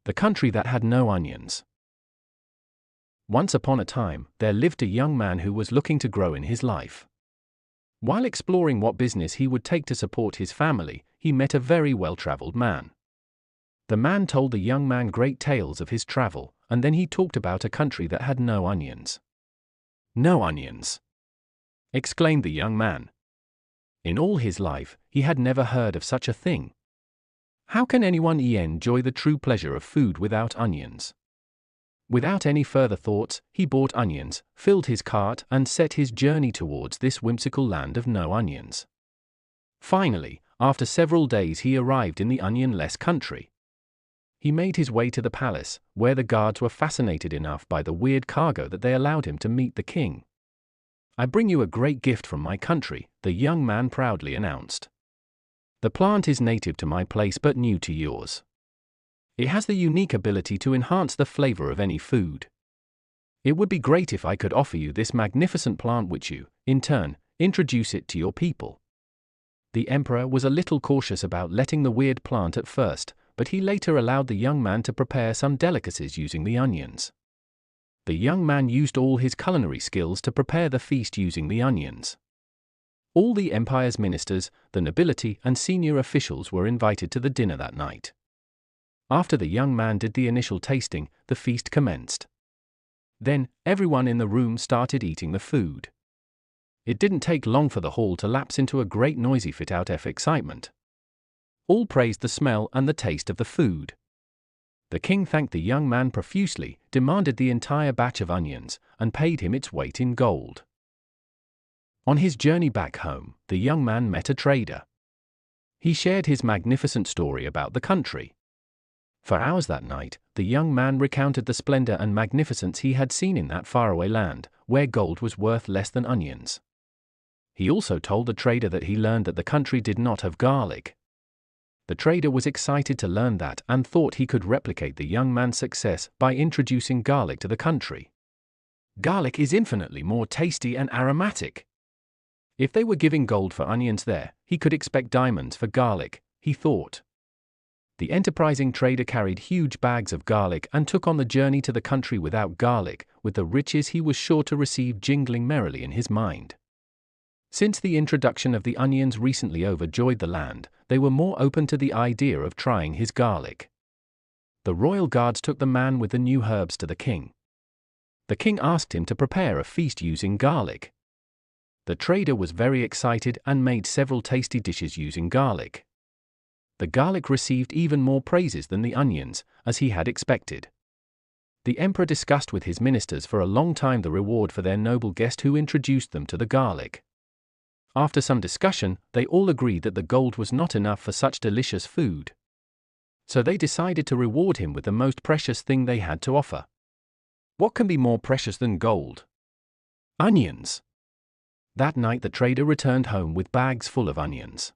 The country that had no onions. Once upon a time, there lived a young man who was looking to grow in his life. While exploring what business he would take to support his family, he met a very well-traveled man. The man told the young man great tales of his travel, and then he talked about a country that had no onions. No onions! Exclaimed the young man. In all his life, he had never heard of such a thing. How can anyone enjoy the true pleasure of food without onions? Without any further thoughts, he bought onions, filled his cart, and set his journey towards this whimsical land of no onions. Finally, after several days, he arrived in the onion-less country. He made his way to the palace, where the guards were fascinated enough by the weird cargo that they allowed him to meet the king. "I bring you a great gift from my country," the young man proudly announced. "The plant is native to my place but new to yours. It has the unique ability to enhance the flavor of any food. It would be great if I could offer you this magnificent plant which you, in turn, introduce it to your people." The emperor was a little cautious about letting the weird plant at first, but he later allowed the young man to prepare some delicacies using the onions. The young man used all his culinary skills to prepare the feast using the onions. All the empire's ministers, the nobility, and senior officials were invited to the dinner that night. After the young man did the initial tasting, the feast commenced. Then, everyone in the room started eating the food. It didn't take long for the hall to lapse into a great noisy fit-out of excitement. All praised the smell and the taste of the food. The king thanked the young man profusely, demanded the entire batch of onions, and paid him its weight in gold. On his journey back home, the young man met a trader. He shared his magnificent story about the country. For hours that night, the young man recounted the splendor and magnificence he had seen in that faraway land, where gold was worth less than onions. He also told the trader that he learned that the country did not have garlic. The trader was excited to learn that and thought he could replicate the young man's success by introducing garlic to the country. Garlic is infinitely more tasty and aromatic. If they were giving gold for onions there, he could expect diamonds for garlic, he thought. The enterprising trader carried huge bags of garlic and took on the journey to the country without garlic, with the riches he was sure to receive jingling merrily in his mind. Since the introduction of the onions recently overjoyed the land, they were more open to the idea of trying his garlic. The royal guards took the man with the new herbs to the king. The king asked him to prepare a feast using garlic. The trader was very excited and made several tasty dishes using garlic. The garlic received even more praises than the onions, as he had expected. The emperor discussed with his ministers for a long time the reward for their noble guest who introduced them to the garlic. After some discussion, they all agreed that the gold was not enough for such delicious food. So they decided to reward him with the most precious thing they had to offer. What can be more precious than gold? Onions. That night the trader returned home with bags full of onions.